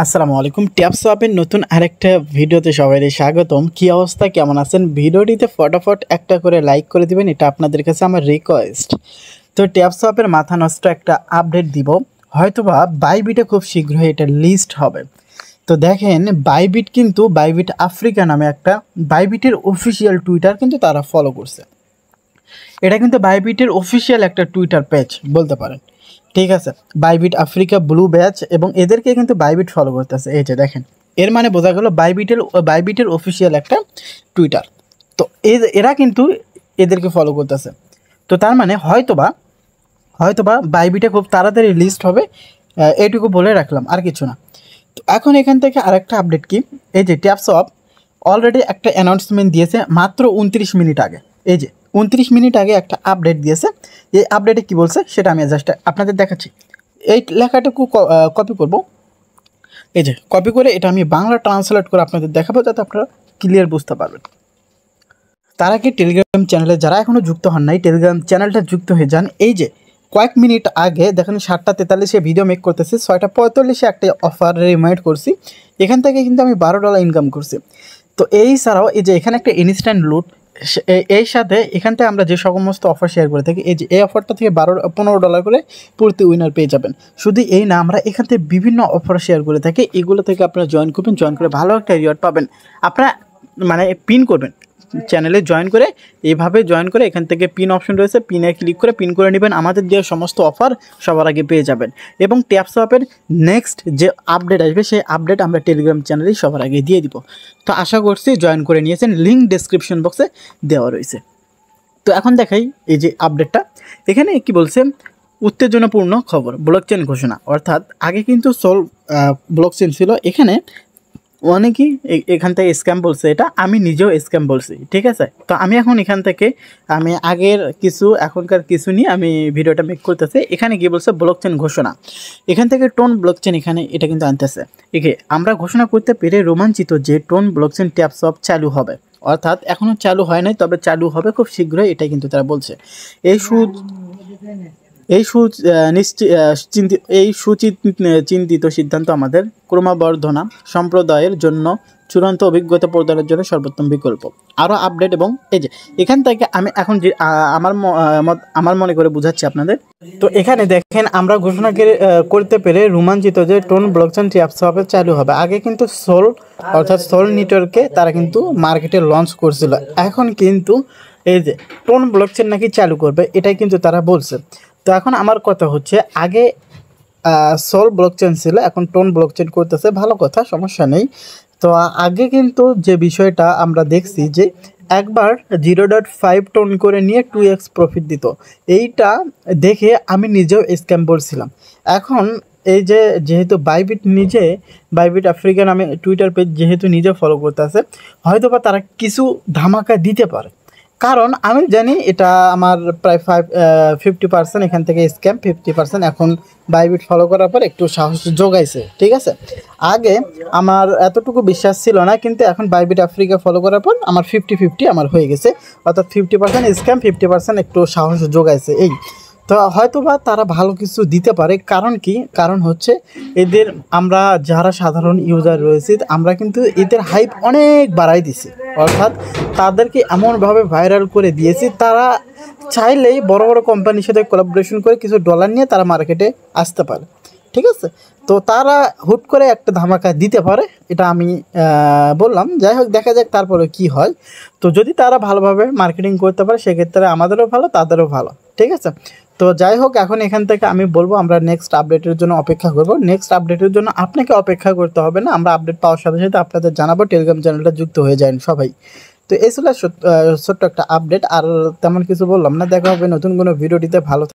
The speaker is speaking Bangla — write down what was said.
আসসালামু আলাইকুম। ট্যাপসপের নতুন আরেকটা ভিডিওতে সবাইকে স্বাগতম। কি অবস্থা, কেমন আছেন? ভিডিওটিতে ফটাফট একটা করে লাইক করে দিবেন, এটা আপনাদের কাছে আমার রিকোয়েস্ট। তো ট্যাপসপের মাথা নষ্ট একটা আপডেট দিব, হয়তোবা বাইবিটে খুব শীঘ্রই এটা লিস্ট হবে। তো দেখেন, বাইবিট কিন্তু বাইবিট আফ্রিকা নামে একটা বাইবিটের অফিসিয়াল টুইটার কিন্তু তারা ফলো করছে। এটা কিন্তু বাইবিটের অফিসিয়াল একটা টুইটার পেজ বলতে পারেন, ঠিক আছে। বাইবিট আফ্রিকা ব্লু ব্যাচ, এবং এদেরকে কিন্তু বাইবিট ফলো করতেছে। এই যে দেখেন, এর মানে বোঝা গেল বাইবিটের অফিসিয়াল একটা টুইটার। তো এরা কিন্তু এদেরকে ফলো করতেছে। তো তার মানে হয়তোবা বাইবিটে খুব তাড়াতাড়ি লিস্ট হবে, এইটুকু বলে রাখলাম, আর কিছু না। তো এখন এখান থেকে আরেকটা আপডেট কি, এই যে ট্যাপসপ অলরেডি একটা অ্যানাউন্সমেন্ট দিয়েছে মাত্র 29 মিনিট আগে। এই যে 29 মিনিট আগে একটা আপডেট দিয়েছে। এই আপডেটে কি বলছে সেটা আমি জাস্ট আপনাদের দেখাচ্ছি। এই লেখাটুকু কপি করব, এই যে কপি করে এটা আমি বাংলা ট্রান্সলেট করে আপনাদের দেখাবো, যাতে আপনারা ক্লিয়ার বুঝতে পারবেন। তারা কি টেলিগ্রাম চ্যানেলে যারা এখনও যুক্ত হন নাই, টেলিগ্রাম চ্যানেলটা যুক্ত হয়ে যান। এই যে কয়েক মিনিট আগে দেখেন 7:43 ভিডিও মেক করতেছি, 6:45 একটা অফার রিমাইন্ড করছি। এখান থেকে কিন্তু আমি $12 ইনকাম করছি। তো এই ছাড়াও এই যে এখানে একটা ইনস্ট্যান্ট লুট, এই সাথে এখান থেকে আমরা যে সমস্ত অফার শেয়ার করে থাকি, এই যে এই অফারটা থেকে $15 করে প্রতি উইনার পেয়ে যাবেন। শুধু এই না, আমরা এখান থেকে বিভিন্ন অফার শেয়ার করে থাকি, এগুলো থেকে আপনারা জয়েন করবেন, জয়েন করে ভালো একটা রিওয়ার্ড পাবেন। আপনারা মানে পিন করবেন, চ্যানেলে জয়েন করে, এইভাবে জয়েন করে এখান থেকে পিন অপশন রয়েছে, পিনে ক্লিক করে পিন করে নেবেন। আমাদের দেওয়া সমস্ত অফার সবার আগে পেয়ে যাবেন। এবং ট্যাপসপের নেক্সট যে আপডেট আসবে, সেই আপডেট আমরা টেলিগ্রাম চ্যানেলেই সবার আগে দিয়ে দিব। তো আশা করছি জয়েন করে নিয়েছেন, লিঙ্ক ডেসক্রিপশন বক্সে দেওয়া রয়েছে। তো এখন দেখাই এই যে আপডেটটা, এখানে কি বলছে, উত্তেজনাপূর্ণ খবর, ব্লকচেন ঘোষণা। অর্থাৎ আগে কিন্তু ব্লকচেন ছিল, এখানে অনেকেই এখান থেকে স্ক্যাম বলছে, এটা আমি নিজেও স্ক্যাম বলছি, ঠিক আছে। তো আমি এখন এখান থেকে আমি আগের কিছু এখনকার কিছু নিয়ে আমি ভিডিওটা মেক করতেছি। এখানে গিয়ে বলছে ব্লকচেন ঘোষণা, এখান থেকে টোন ব্লকচেন এখানে এটা কিন্তু আনতেছে। একে আমরা ঘোষণা করতে পেরে রোমাঞ্চিত যে টোন ব্লকচেন ট্যাপসপ চালু হবে। অর্থাৎ এখনও চালু হয় নাই, তবে চালু হবে খুব শীঘ্রই, এটাই কিন্তু তারা বলছে। এই সুচিন্তিত সিদ্ধান্ত আমাদের ক্রমবর্ধমান সম্প্রদায়ের জন্য চূড়ান্ত অভিজ্ঞতা প্রদানের জন্য সর্বোত্তম বিকল্প। আরও আপডেট, এবং এই যে এখান থেকে আমি এখন যে আমার মনে করে বুঝাচ্ছি আপনাদের। তো এখানে দেখেন, আমরা ঘোষণা করতে পেরে রোমাঞ্চিত যে টোন ব্লকচেন ট্যাপসপে চালু হবে। আগে কিন্তু সোল নেটওয়ার্কে তারা কিন্তু মার্কেটে লঞ্চ করছিল, এখন কিন্তু এই যে টোন ব্লকচেন নাকি চালু করবে, এটাই কিন্তু তারা বলছে। তো এখন আমার কথা হচ্ছে, আগে সোল ব্লকচেন ছিল, এখন টোন ব্লকচেন করতেছে, ভালো কথা, সমস্যা নেই। তো আগে কিন্তু যে বিষয়টা আমরা দেখছি যে একবার 0.5 টোন করে নিয়ে 2x প্রফিট দিত, এইটা দেখে আমি নিজেও স্ক্যাম বলছিলাম। এখন এই যে যেহেতু বাইবিট আফ্রিকা নামে টুইটার পেজ যেহেতু নিজে ফলো করতেছে, হয়তোবা তারা কিছু ধামাকা দিতে পারে। কারণ আমি জানি এটা আমার প্রায় 50% এখান থেকে স্ক্যাম, 50% এখন বাইবিট ফলো করার পর একটু সাহস যোগাইছে, ঠিক আছে। আগে আমার এতটুকু বিশ্বাস ছিল না, কিন্তু এখন বাইবিট আফ্রিকা ফলো করার পর আমার 50-50 আমার হয়ে গেছে। অর্থাৎ 50% স্ক্যাম, 50% একটু সাহস যোগাইছে। এই তো হয়তোবা তারা ভালো কিছু দিতে পারে। কারণ কি, কারণ হচ্ছে এদের, আমরা যারা সাধারণ ইউজার রয়েছে, আমরা কিন্তু এদের হাইপ অনেক বাড়াই দিছি। অর্থাৎ তাদেরকে এমনভাবে ভাইরাল করে দিয়েছি, তারা চাইলেই বড় বড় কোম্পানির সাথে কোলাবোরেশন করে কিছু ডলার নিয়ে তারা মার্কেটে আসতে পারে, ঠিক আছে। তো তারা হুট করে একটা ধামাকা দিতে পারে, এটা আমি বললাম। যাই হোক, দেখা যাক তারপরে কি হয়। তো যদি তারা ভালোভাবে মার্কেটিং করতে পারে, সেক্ষেত্রে আমাদেরও ভালো, তাদেরও ভালো, ঠিক আছে। তো যাই হোক, এখন এখান থেকে আমি বলবো আমরা নেক্সট আপডেটের জন্য অপেক্ষা করব। নেক্সট আপডেটের জন্য আপনাকে অপেক্ষা করতে হবে না, আমরা আপডেট পাওয়ার সাথে সাথে আপনাদের জানাবো। টেলিগ্রাম চ্যানেলটা যুক্ত হয়ে যান সবাই। তো এই ছিল ছোট্ট একটা আপডেট, আর তেমন কিছু বললাম না। দেখা হবে নতুন কোনো ভিডিওটিতে। ভালো